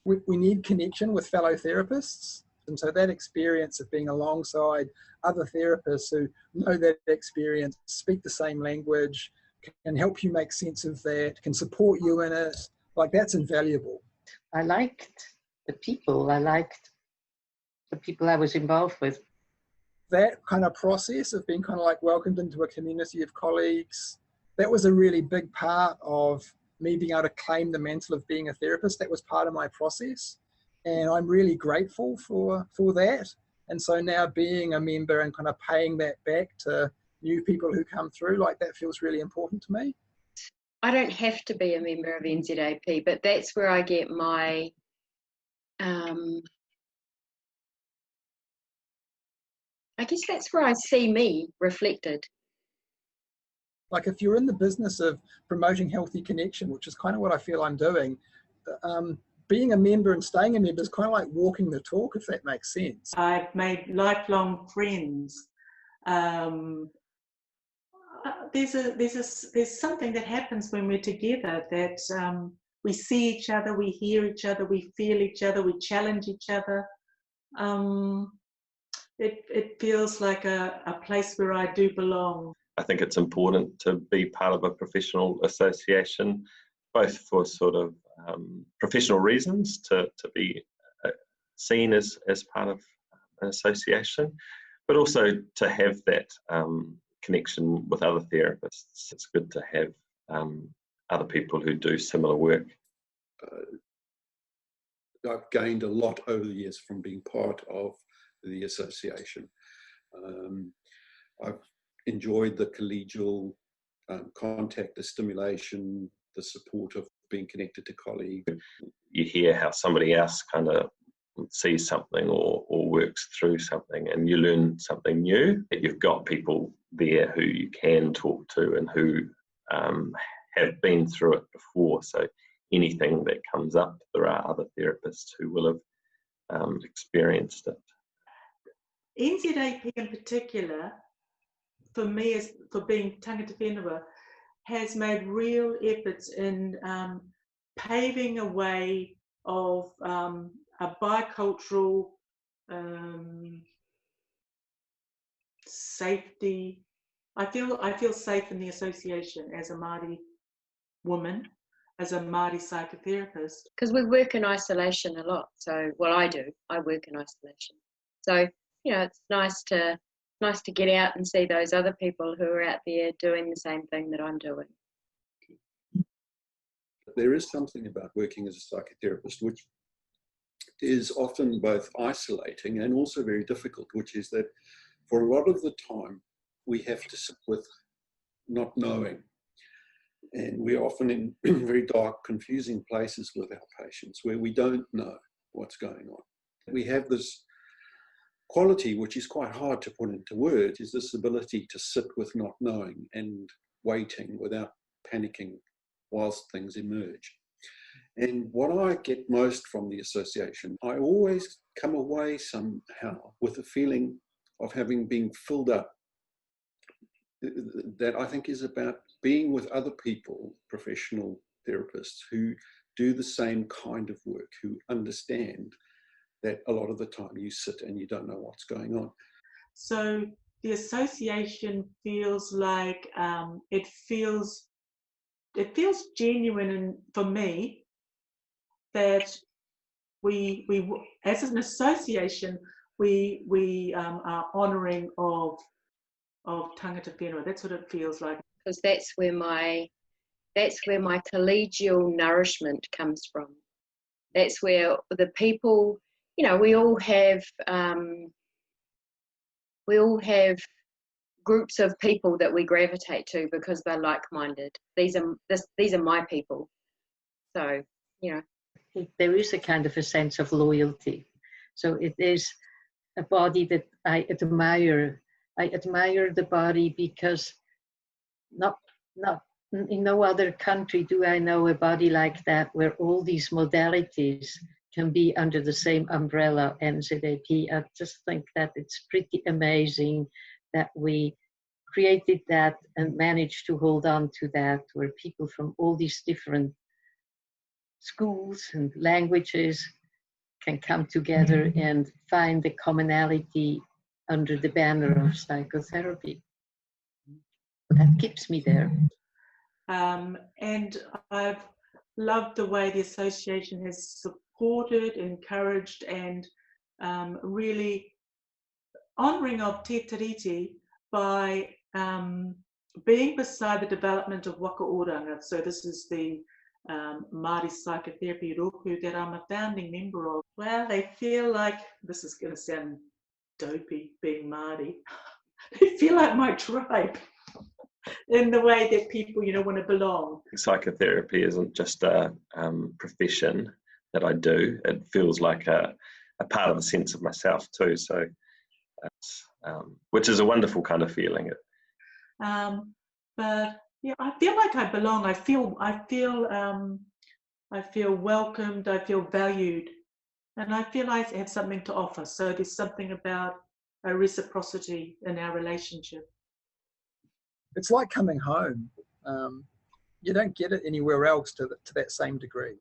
we need connection with fellow therapists. And so that experience of being alongside other therapists who know that experience, speak the same language, can help you make sense of that, can support you in it, like that's invaluable. I liked the people. I liked the people I was involved with. That kind of process of being kind of like welcomed into a community of colleagues, that was a really big part of me being able to claim the mantle of being a therapist. That was part of my process. And I'm really grateful for that. And so now being a member and kind of paying that back to new people who come through, like that feels really important to me. I don't have to be a member of NZAP, but that's where I get my I guess that's where I see me reflected. Like if you're in the business of promoting healthy connection, which is kind of what I feel I'm doing, being a member and staying a member is kind of like walking the talk, if that makes sense. I've made lifelong friends. There's something that happens when we're together that we see each other, we hear each other, we feel each other, we challenge each other. It feels like a place where I do belong. I think it's important to be part of a professional association, both for sort of professional reasons, to be seen as part of an association, but also to have that connection with other therapists. It's good to have other people who do similar work. I've gained a lot over the years from being part of the association. I've enjoyed the collegial contact, the stimulation, the support of being connected to colleagues. You hear how somebody else kind of sees something or works through something, and you learn something new. You've got people there who you can talk to and who have been through it before. So anything that comes up, there are other therapists who will have experienced it. NZAP in particular, for me, as for being tangata whenua, has made real efforts in paving a way of a bicultural safety. I feel safe in the association as a Māori woman, as a Māori psychotherapist. Because we work in isolation a lot. So, well, I do. I work in isolation. So, you know, it's nice to get out and see those other people who are out there doing the same thing that I'm doing. There is something about working as a psychotherapist which is often both isolating and also very difficult, which is that for a lot of the time we have to sit with not knowing. And we're often in very dark, confusing places with our patients where we don't know what's going on. We have this quality, which is quite hard to put into words, is this ability to sit with not knowing and waiting without panicking whilst things emerge. And what I get most from the association, I always come away somehow with a feeling of having been filled up, that I think is about being with other people, professional therapists, who do the same kind of work, who understand that a lot of the time you sit and you don't know what's going on. So the association feels like it feels genuine, and for me, that we as an association we are honouring of tangata whenua. That's what it feels like. Because that's where my collegial nourishment comes from. That's where the people, you know, we all have groups of people that we gravitate to because they're like-minded. These are my people. So, you know, there is a kind of a sense of loyalty. So it is a body that I admire. I admire the body because not in no other country do I know a body like that where all these modalities can be under the same umbrella, NZAP. I just think that it's pretty amazing that we created that and managed to hold on to that, where people from all these different schools and languages can come together and find the commonality under the banner of psychotherapy. That keeps me there. And I've loved the way the association has supported, encouraged, and really honouring of Te Tiriti by being beside the development of Waka Oranga. So this is the Māori Psychotherapy Roku that I'm a founding member of. Well, they feel like, this is going to sound dopey being Māori, they feel like my tribe in the way that people, you know, want to belong. Psychotherapy isn't just a profession that I do. It feels like a part of the sense of myself too. So, which is a wonderful kind of feeling. But yeah, I feel like I belong. I feel welcomed. I feel valued, and I feel I have something to offer. So there's something about a reciprocity in our relationship. It's like coming home. You don't get it anywhere else to that same degree.